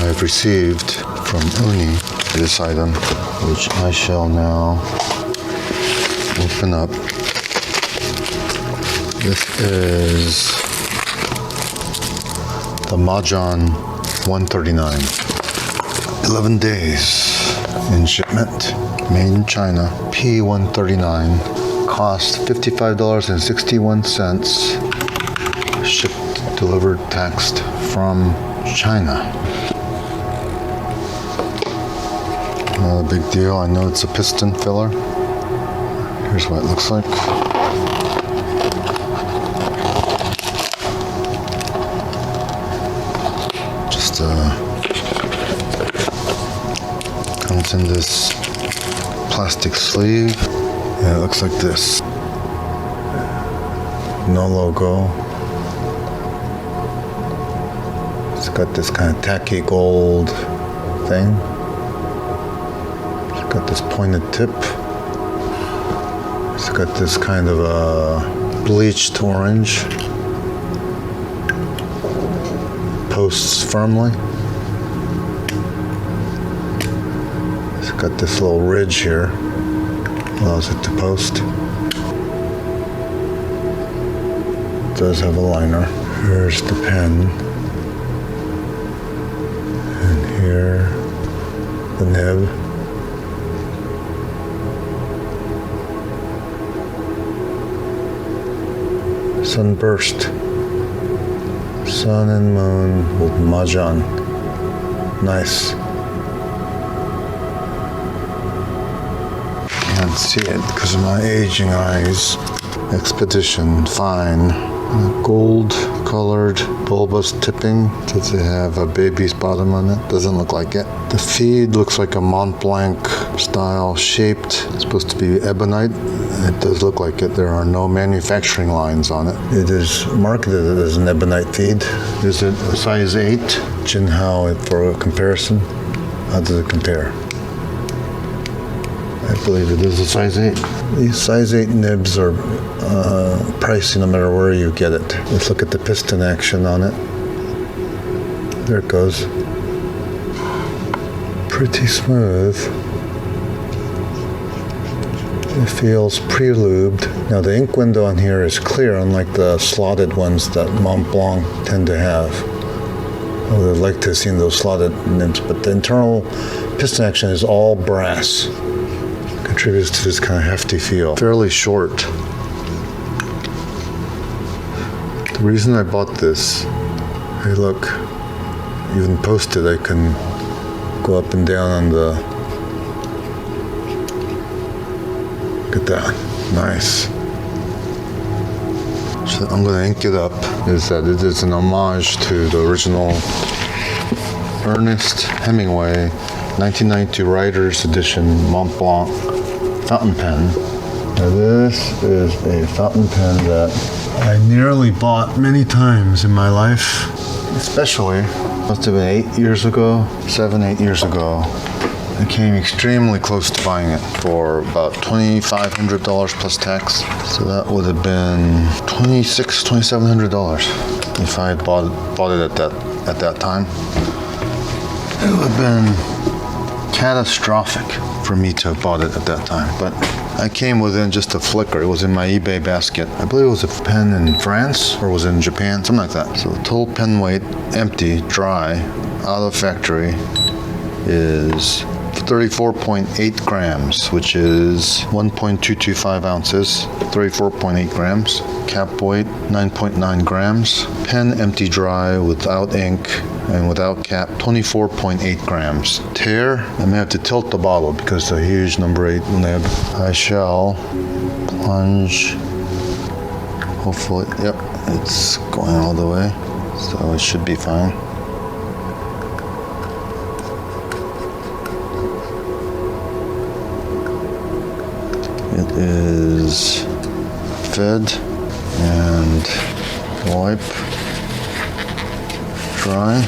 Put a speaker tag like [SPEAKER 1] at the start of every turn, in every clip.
[SPEAKER 1] I've received from Uni this item, which I shall now open up. This is the MaJohn 139. 11 days in shipment. Made in China. P139. Cost $55.61. Shipped, delivered, taxed from China. Not a big deal. I know it's a piston filler. Here's what it looks like. Just comes in this plastic sleeve. Yeah, it looks like this. No logo. It's got this kind of tacky gold thing. It's got this pointed tip. It's got this kind of a bleached orange. Posts firmly. It's got this little ridge here. Allows it to post. It does have a liner. Here's the pen. And here, the nib. Sunburst. Sun and moon with MaJohn. Nice. Can't see it because of my aging eyes. Expedition Fine. Gold colored bulbous tipping. Does it have a baby's bottom on it? Doesn't look like it. The feed looks like a Mont Blanc style shaped. It's supposed to be ebonite. It does look like it. There are no manufacturing lines on it. It is marketed as an ebonite feed. Is it a size 8? Jinhao for a comparison. How does it compare? I believe it is a size 8. These size 8 nibs are pricey no matter where you get it. Let's look at the piston action on it. There it goes. Pretty smooth. It feels pre-lubed. Now the ink window on here is clear, unlike the slotted ones that Mont Blanc tend to have. I would have liked to have seen those slotted nibs, but the internal piston action is all brass. Contributes to this kind of hefty feel. Fairly short. The reason I bought this, hey look, even posted I can go up and down on the, look at that, nice. So I'm going to ink it up, is that it is an homage to the original Ernest Hemingway 1992 Writer's Edition Mont Blanc fountain pen. Now this is a fountain pen that I nearly bought many times in my life, especially, must have been 8 years ago, 7-8 years ago. I came extremely close to buying it for about $2,500 plus tax. So that would have been $2,700 if I had bought it at that time. It would have been catastrophic for me to have bought it at that time, but I came within just a flicker. It was in my eBay basket. I believe it was a pen in France or was in Japan, something like that. So total pen weight, empty, dry, out of factory, is 34.8 grams, which is 1.225 ounces, 34.8 grams. Cap weight, 9.9 grams. Pen empty dry without ink and without cap, 24.8 grams. Tear, I may have to tilt the bottle because it's a huge number 8 nib. I shall plunge, hopefully, yep, it's going all the way, so it should be fine. It is fed and wipe, dry.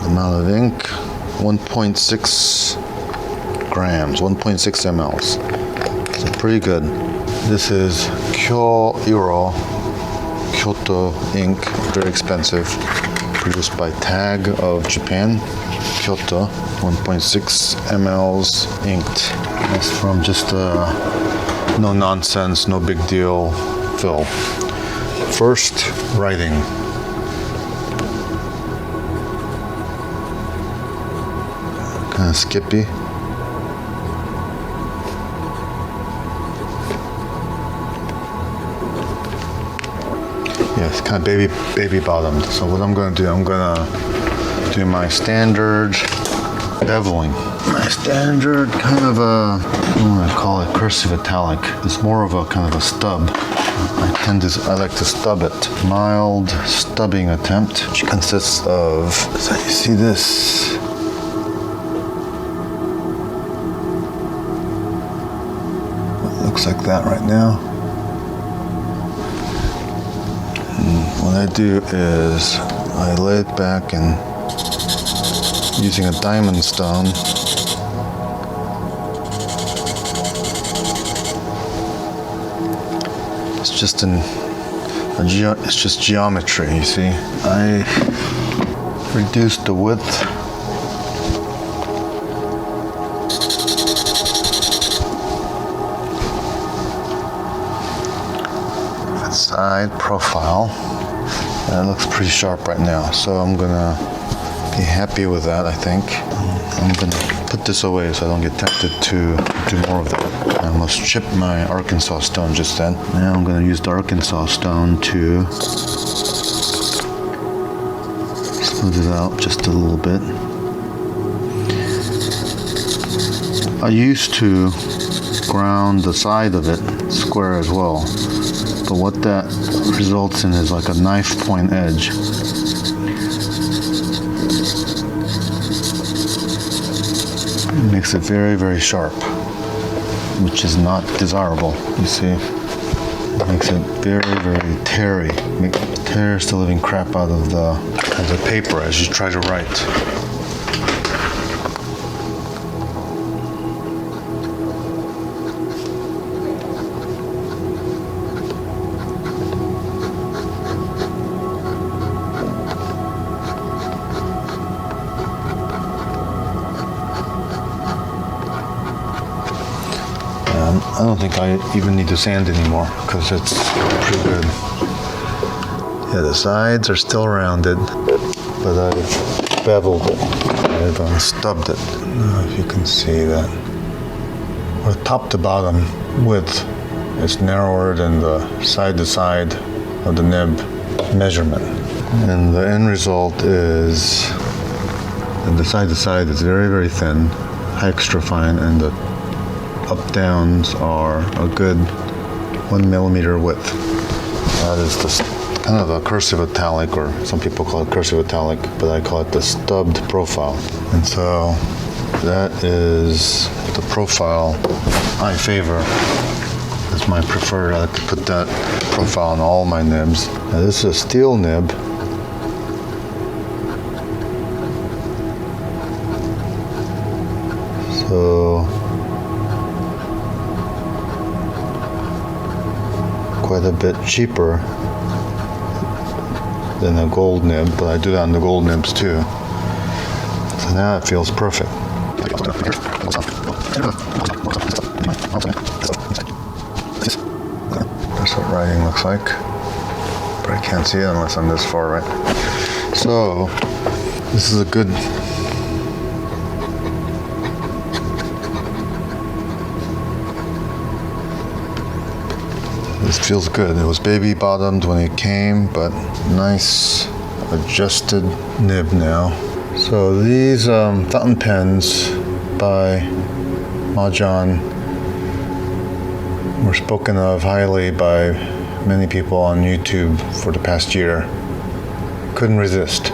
[SPEAKER 1] Amount of ink, 1.6 grams, 1.6 mLs. So pretty good. This is Kyoto ink, very expensive. produced by Tag of Japan, Kyoto, 1.6 mLs inked. That's from just a no nonsense, no big deal fill. First, writing. Kind of skippy. Yeah, it's kind of baby bottomed. So what I'm going to do, I'm going to do my standard beveling. My standard kind of a, I don't want to call it cursive italic. It's more of a kind of a stub. I like to stub it. Mild stubbing attempt, which consists of, so you see this. It looks like that right now. What I do is I lay it back and using a diamond stone, it's just geometry, you see. I reduce the width side profile. And it looks pretty sharp right now, so I'm gonna be happy with that, I think. I'm gonna put this away so I don't get tempted to do more of that. I almost chipped my Arkansas stone just then. Now I'm gonna use the Arkansas stone to smooth it out just a little bit. I used to ground the side of it square as well, but what that results in is like a knife point edge. It makes it very, very sharp, which is not desirable, you see. It makes it very, very teary. It tears the living crap out of the paper as you try to write. I don't think I even need to sand anymore because it's pretty good. Yeah, the sides are still rounded, but I've beveled it. I've stubbed it. I don't know if you can see that. Or top to bottom width is narrower than the side to side of the nib measurement. And the end result is that the side to side is very, very thin, extra fine, and the up downs are a good 1 millimeter width. That is the kind of a cursive italic, or some people call it cursive italic, but I call it the stubbed profile. And so that is the profile I favor. That's my preferred. I like to put that profile on all my nibs. Now this is a steel nib. So quite a bit cheaper than a gold nib, but I do that on the gold nibs too. So now it feels perfect. That's what writing looks like, but I can't see it unless I'm this far right. So this is a good This feels good. It was baby bottomed when it came, but nice adjusted nib now. So these fountain pens by MaJohn were spoken of highly by many people on YouTube for the past year. Couldn't resist.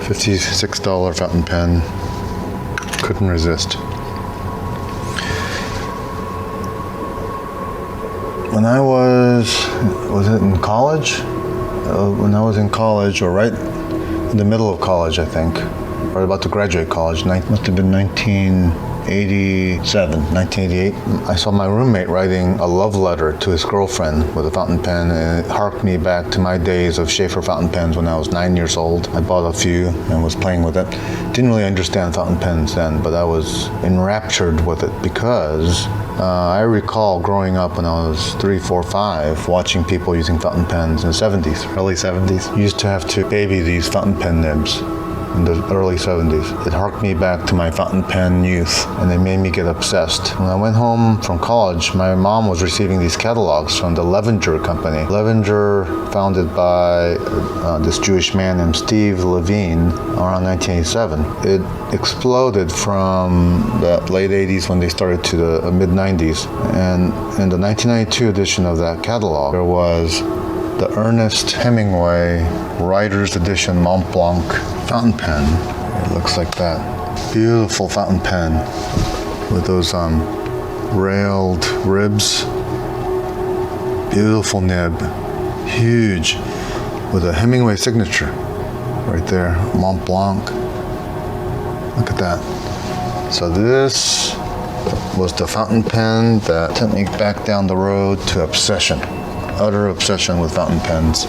[SPEAKER 1] $56 fountain pen. Couldn't resist. When I was it in college? When I was in college, or right in the middle of college, I think, or about to graduate college, must have been 19 1988. I saw my roommate writing a love letter to his girlfriend with a fountain pen, and it harked me back to my days of Schaefer fountain pens when I was 9 years old. I bought a few and was playing with it. Didn't really understand fountain pens then, but I was enraptured with it because I recall growing up when I was 3, 4, 5, watching people using fountain pens in the 70s, early 70s. You used to have to baby these fountain pen nibs in the early 70s. It harked me back to my fountain pen youth, and it made me get obsessed. When I went home from college, my mom was receiving these catalogs from the Levenger company. Levenger, founded by this Jewish man named Steve Levine around 1987. It exploded from the late 80s when they started to the mid 90s. And in the 1992 edition of that catalog, there was the Ernest Hemingway Writer's Edition Mont Blanc fountain pen. It looks like that. Beautiful fountain pen with those railed ribs. Beautiful nib. Huge. With a Hemingway signature right there. Mont Blanc. Look at that. So this was the fountain pen that took me back down the road to obsession. Utter obsession with fountain pens.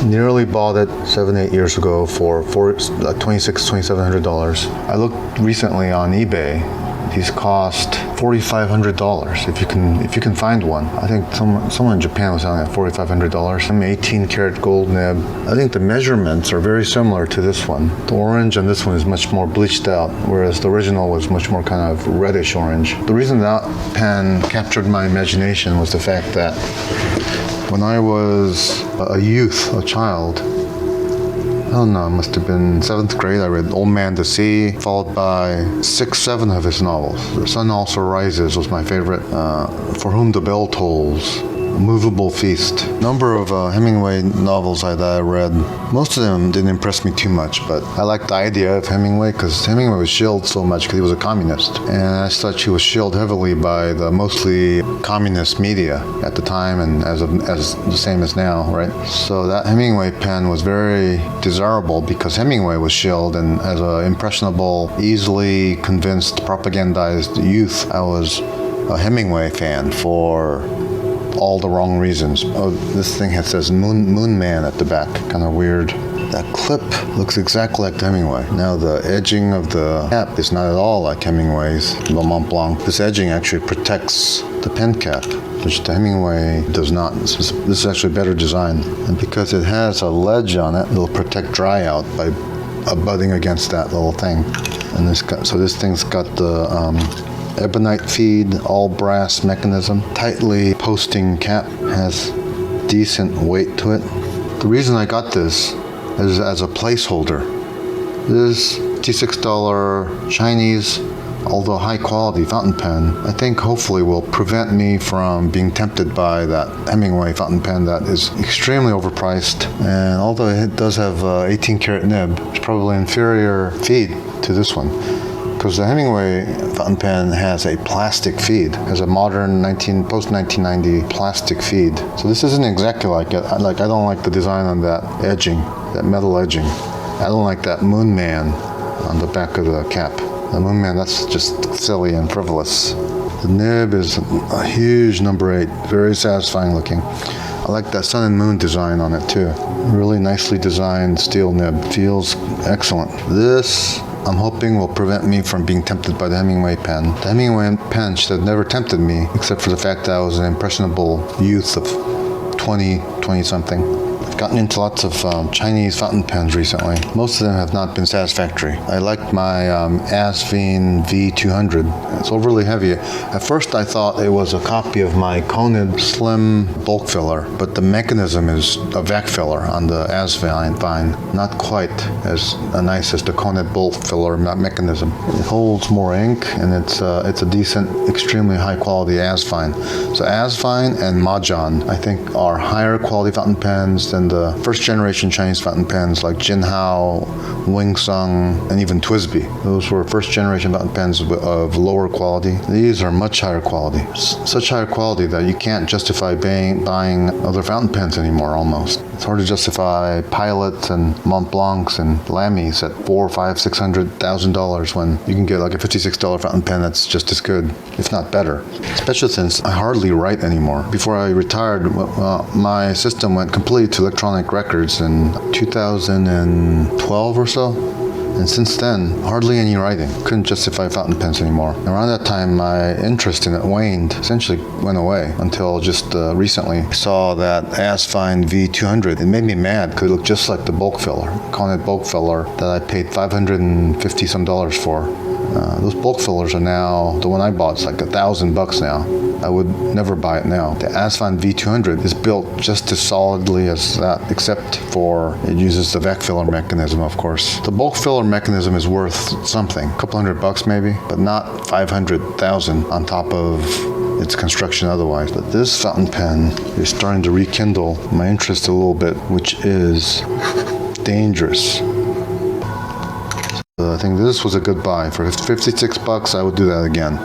[SPEAKER 1] Nearly bought it 7, 8 years ago for $2,700. I looked recently on eBay. These cost $4,500 if you can find one. I think someone in Japan was selling it at $4,500. Some 18 karat gold nib. I think the measurements are very similar to this one. The orange on this one is much more bleached out, whereas the original was much more kind of reddish orange. The reason that pen captured my imagination was the fact that when I was a youth, a child, I don't know, it must have been 7th grade, I read Old Man to Sea, followed by 6, 7 of his novels. The Sun Also Rises was my favorite. For Whom the Bell Tolls, Movable Feast. Number of Hemingway novels that I read. Most of them didn't impress me too much, but I liked the idea of Hemingway because Hemingway was shilled so much because he was a communist. And as such, he was shilled heavily by the mostly communist media at the time, and as the same as now, right? So that Hemingway pen was very desirable because Hemingway was shilled, and as an impressionable, easily convinced, propagandized youth, I was a Hemingway fan for all the wrong reasons. Oh, this thing says Moon Man at the back. Kind of weird. That clip looks exactly like Hemingway. Now the edging of the cap is not at all like Hemingway's, the Mont Blanc. This edging actually protects the pen cap, which the Hemingway does not. This is actually better design. And because it has a ledge on it, it'll protect dry out by abutting against that little thing. And this thing's got the ebonite feed, all brass mechanism, tightly posting cap, has decent weight to it. The reason I got this is as a placeholder. This $56 Chinese, although high quality fountain pen, I think hopefully will prevent me from being tempted by that Hemingway fountain pen that is extremely overpriced. And although it does have 18 karat nib, it's probably inferior feed to this one. Because the Hemingway fountain pen has a plastic feed, has a modern post-1990 plastic feed. So this isn't exactly like it. I don't like the design on that edging, that metal edging. I don't like that Moon Man on the back of the cap. The Moon Man, that's just silly and frivolous. The nib is a huge number 8, very satisfying looking. I like that sun and moon design on it too. Really nicely designed steel nib, feels excellent. This, I'm hoping, will prevent me from being tempted by the Hemingway pen. The Hemingway pen should have never tempted me, except for the fact that I was an impressionable youth of 20-something. I've gotten into lots of Chinese fountain pens recently. Most of them have not been satisfactory. I like my Asvine V200. It's overly heavy. At first I thought it was a copy of my Conid Slim bulk filler, but the mechanism is a vac filler on the Asvine. Not quite as nice as the Conid bulk filler mechanism. It holds more ink, and it's a decent, extremely high quality Asvine. So Asvine and MaJohn, I think, are higher quality fountain pens than the first generation Chinese fountain pens like Jinhao, Wing Sung, and even Twisby. Those were first generation fountain pens of lower quality. These are much higher quality. Such higher quality that you can't justify buying other fountain pens anymore almost. It's hard to justify Pilots and Mont Blancs and Lamys at $400,000, $500,000, $600,000 when you can get like a $56 fountain pen that's just as good, if not better. Especially since I hardly write anymore. Before I retired, my system went completely to electronic records in 2012 or so. And since then, hardly any writing. Couldn't justify fountain pens anymore. Around that time, my interest in it waned, essentially went away until just recently. I saw that Asfine V200. It made me mad because it looked just like the bulk filler, Connet bulk filler that I paid $550 some for. Those bulk fillers are now, the one I bought is like $1,000 now. I would never buy it now. The Asfine V200 is built just as solidly as that, except for it uses the vac filler mechanism, of course. The bulk filler mechanism is worth something, a couple $100 maybe, but not 500,000 on top of its construction otherwise. But this fountain pen is starting to rekindle my interest a little bit, which is dangerous. I think this was a good buy. For $56, I would do that again.